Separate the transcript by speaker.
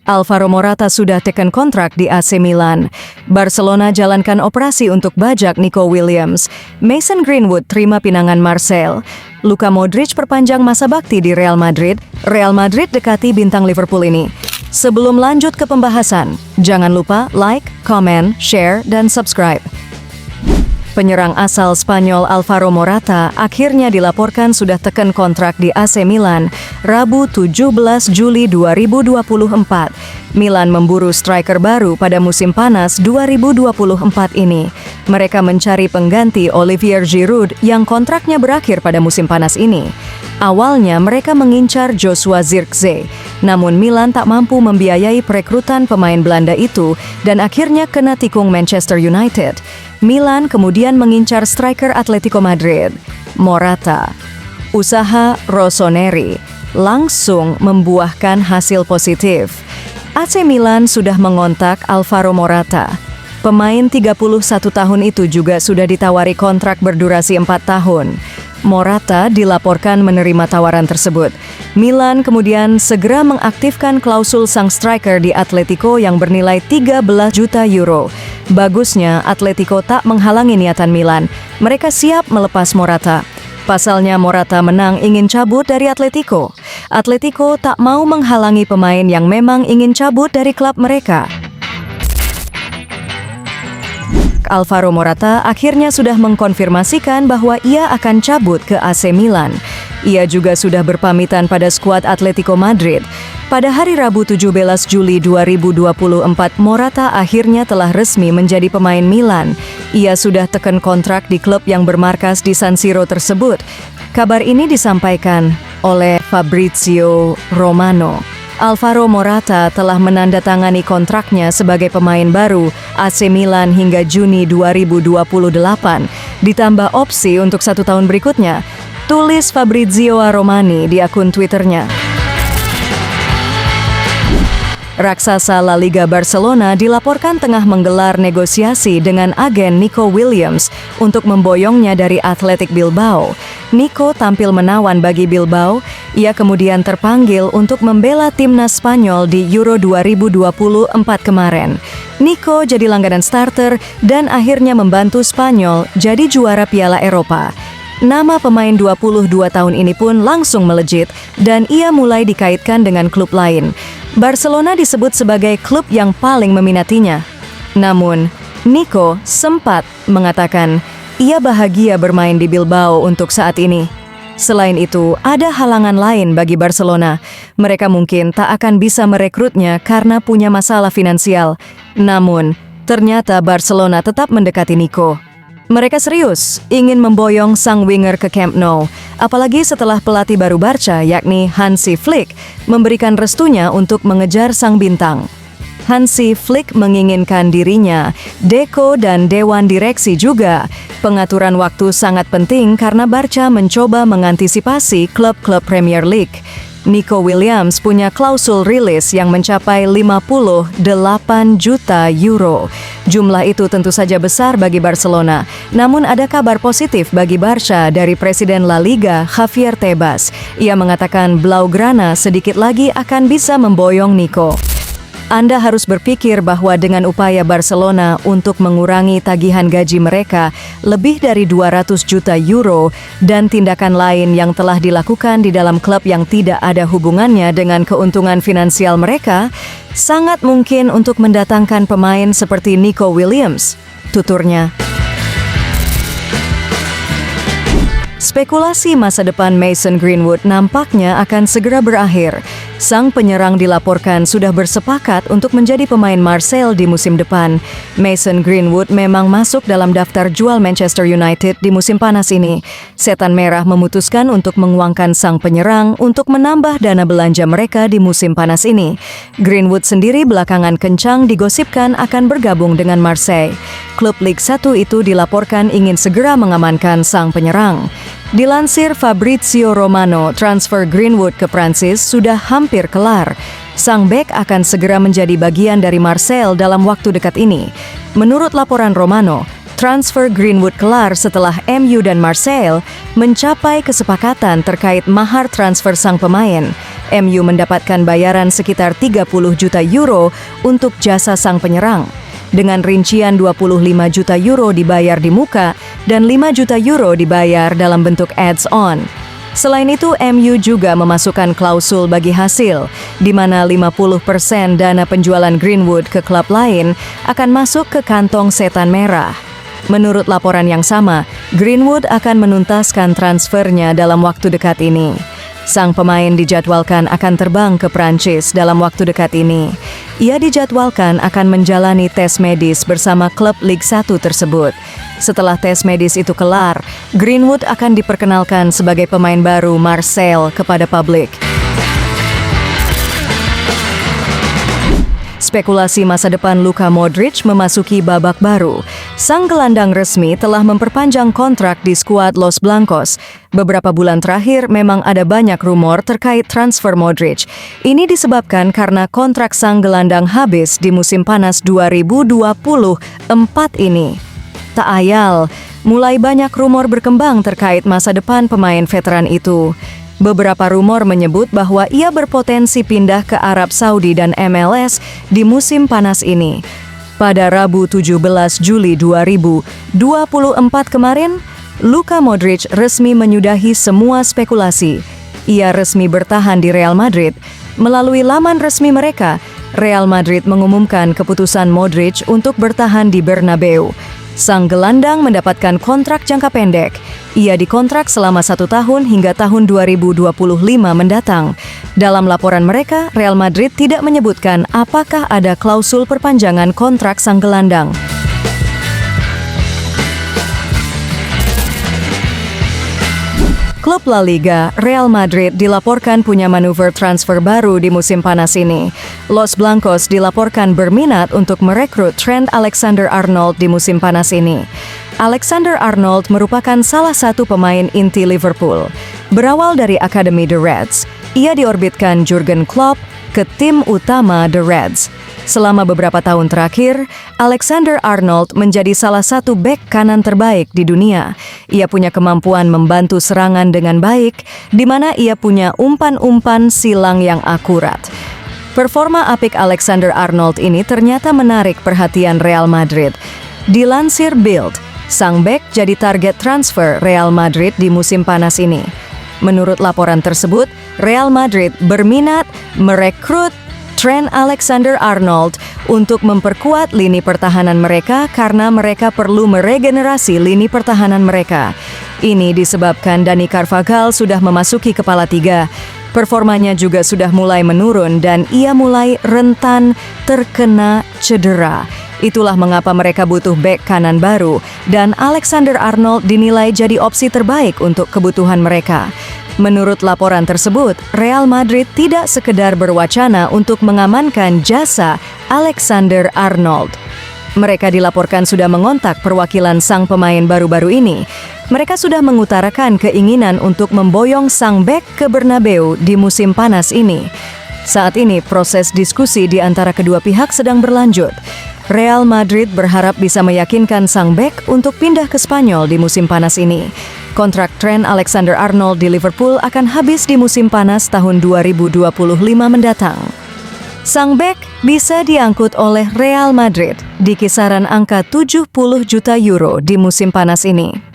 Speaker 1: Alvaro Morata sudah tekan kontrak di AC Milan. Barcelona jalankan operasi untuk bajak Nico Williams. Mason Greenwood terima pinangan Marseille. Luka Modric perpanjang masa bakti di Real Madrid. Real Madrid dekati bintang Liverpool ini. Sebelum lanjut ke pembahasan, jangan lupa like, comment, share, dan subscribe. Penyerang asal Spanyol Alvaro Morata akhirnya dilaporkan sudah tekan kontrak di AC Milan Rabu 17 Juli 2024. Milan memburu striker baru pada musim panas 2024 ini. Mereka mencari pengganti Olivier Giroud yang kontraknya berakhir pada musim panas ini. Awalnya mereka mengincar Joshua Zirkzee, namun Milan tak mampu membiayai perekrutan pemain Belanda itu dan akhirnya kena tikung Manchester United. Milan kemudian mengincar striker Atletico Madrid, Morata. Usaha Rossoneri langsung membuahkan hasil positif. AC Milan sudah mengontak Alvaro Morata. Pemain 31 tahun itu juga sudah ditawari kontrak berdurasi 4 tahun. Morata dilaporkan menerima tawaran tersebut. Milan kemudian segera mengaktifkan klausul sang striker di Atletico yang bernilai 13 juta euro. Bagusnya, Atletico tak menghalangi niatan Milan. Mereka siap melepas Morata. Pasalnya Morata menang ingin cabut dari Atletico. Atletico tak mau menghalangi pemain yang memang ingin cabut dari klub mereka. Alvaro Morata akhirnya sudah mengkonfirmasikan bahwa ia akan cabut ke AC Milan. Ia juga sudah berpamitan pada skuad Atletico Madrid. Pada hari Rabu 17 Juli 2024, Morata akhirnya telah resmi menjadi pemain Milan. Ia sudah tekan kontrak di klub yang bermarkas di San Siro tersebut. Kabar ini disampaikan oleh Fabrizio Romano. Alvaro Morata telah menandatangani kontraknya sebagai pemain baru AC Milan hingga Juni 2028, ditambah opsi untuk 1 tahun berikutnya, tulis Fabrizio Romano di akun Twitternya. Raksasa La Liga Barcelona dilaporkan tengah menggelar negosiasi dengan agen Nico Williams untuk memboyongnya dari Athletic Bilbao. Nico tampil menawan bagi Bilbao. Ia kemudian terpanggil untuk membela timnas Spanyol di Euro 2024 kemarin. Nico jadi langganan starter dan akhirnya membantu Spanyol jadi juara Piala Eropa. Nama pemain 22 tahun ini pun langsung melejit dan ia mulai dikaitkan dengan klub lain. Barcelona disebut sebagai klub yang paling meminatinya. Namun, Nico sempat mengatakan ia bahagia bermain di Bilbao untuk saat ini. Selain itu, ada halangan lain bagi Barcelona. Mereka mungkin tak akan bisa merekrutnya karena punya masalah finansial. Namun, ternyata Barcelona tetap mendekati Nico. Mereka serius ingin memboyong sang winger ke Camp Nou, apalagi setelah pelatih baru Barca yakni Hansi Flick memberikan restunya untuk mengejar sang bintang. Hansi Flick menginginkan dirinya, Deco dan Dewan Direksi juga. Pengaturan waktu sangat penting karena Barca mencoba mengantisipasi klub-klub Premier League. Nico Williams punya klausul rilis yang mencapai 58 juta euro. Jumlah itu tentu saja besar bagi Barcelona. Namun ada kabar positif bagi Barca dari Presiden La Liga, Javier Tebas. Ia mengatakan Blaugrana sedikit lagi akan bisa memboyong Nico. Anda harus berpikir bahwa dengan upaya Barcelona untuk mengurangi tagihan gaji mereka lebih dari 200 juta euro dan tindakan lain yang telah dilakukan di dalam klub yang tidak ada hubungannya dengan keuntungan finansial mereka, sangat mungkin untuk mendatangkan pemain seperti Nico Williams, tuturnya. Spekulasi masa depan Mason Greenwood nampaknya akan segera berakhir. Sang penyerang dilaporkan sudah bersepakat untuk menjadi pemain Marseille di musim depan. Mason Greenwood memang masuk dalam daftar jual Manchester United di musim panas ini. Setan Merah memutuskan untuk menguangkan sang penyerang untuk menambah dana belanja mereka di musim panas ini. Greenwood sendiri belakangan kencang digosipkan akan bergabung dengan Marseille. Klub Ligue 1 itu dilaporkan ingin segera mengamankan sang penyerang. Dilansir Fabrizio Romano, transfer Greenwood ke Prancis sudah hampir kelar. Sang bek akan segera menjadi bagian dari Marseille dalam waktu dekat ini. Menurut laporan Romano, transfer Greenwood kelar setelah MU dan Marseille mencapai kesepakatan terkait mahar transfer sang pemain. MU mendapatkan bayaran sekitar 30 juta euro untuk jasa sang penyerang, dengan rincian 25 juta euro dibayar di muka dan 5 juta euro dibayar dalam bentuk ads-on. Selain itu, MU juga memasukkan klausul bagi hasil, di mana 50% dana penjualan Greenwood ke klub lain akan masuk ke kantong setan merah. Menurut laporan yang sama, Greenwood akan menuntaskan transfernya dalam waktu dekat ini. Sang pemain dijadwalkan akan terbang ke Prancis dalam waktu dekat ini. Ia dijadwalkan akan menjalani tes medis bersama klub Ligue 1 tersebut. Setelah tes medis itu kelar, Greenwood akan diperkenalkan sebagai pemain baru Marseille kepada publik. Spekulasi masa depan Luka Modric memasuki babak baru. Sang gelandang resmi telah memperpanjang kontrak di skuad Los Blancos. Beberapa bulan terakhir memang ada banyak rumor terkait transfer Modric. Ini disebabkan karena kontrak sang gelandang habis di musim panas 2024 ini. Tak ayal, mulai banyak rumor berkembang terkait masa depan pemain veteran itu. Beberapa rumor menyebut bahwa ia berpotensi pindah ke Arab Saudi dan MLS di musim panas ini. Pada Rabu 17 Juli 2024 kemarin, Luka Modric resmi menyudahi semua spekulasi. Ia resmi bertahan di Real Madrid. Melalui laman resmi mereka, Real Madrid mengumumkan keputusan Modric untuk bertahan di Bernabeu. Sang gelandang mendapatkan kontrak jangka pendek. Ia dikontrak selama 1 tahun hingga tahun 2025 mendatang. Dalam laporan mereka, Real Madrid tidak menyebutkan apakah ada klausul perpanjangan kontrak sang gelandang. Klub La Liga, Real Madrid dilaporkan punya manuver transfer baru di musim panas ini. Los Blancos dilaporkan berminat untuk merekrut Trent Alexander-Arnold di musim panas ini. Alexander-Arnold merupakan salah satu pemain inti Liverpool. Berawal dari Akademi The Reds, ia diorbitkan Jurgen Klopp ke tim utama The Reds. Selama beberapa tahun terakhir, Alexander-Arnold menjadi salah satu bek kanan terbaik di dunia. Ia punya kemampuan membantu serangan dengan baik, di mana ia punya umpan-umpan silang yang akurat. Performa apik Alexander-Arnold ini ternyata menarik perhatian Real Madrid. Dilansir Bild, sang bek jadi target transfer Real Madrid di musim panas ini. Menurut laporan tersebut, Real Madrid berminat merekrut Trent Alexander-Arnold untuk memperkuat lini pertahanan mereka karena mereka perlu meregenerasi lini pertahanan mereka. Ini disebabkan Dani Carvajal sudah memasuki kepala 3. Performanya juga sudah mulai menurun dan ia mulai rentan terkena cedera. Itulah mengapa mereka butuh bek kanan baru dan Alexander-Arnold dinilai jadi opsi terbaik untuk kebutuhan mereka. Menurut laporan tersebut, Real Madrid tidak sekedar berwacana untuk mengamankan jasa Alexander-Arnold. Mereka dilaporkan sudah mengontak perwakilan sang pemain baru-baru ini. Mereka sudah mengutarakan keinginan untuk memboyong sang bek ke Bernabeu di musim panas ini. Saat ini proses diskusi di antara kedua pihak sedang berlanjut. Real Madrid berharap bisa meyakinkan sang bek untuk pindah ke Spanyol di musim panas ini. Kontrak Trent Alexander-Arnold di Liverpool akan habis di musim panas tahun 2025 mendatang. Sang bek bisa diangkut oleh Real Madrid di kisaran angka 70 juta euro di musim panas ini.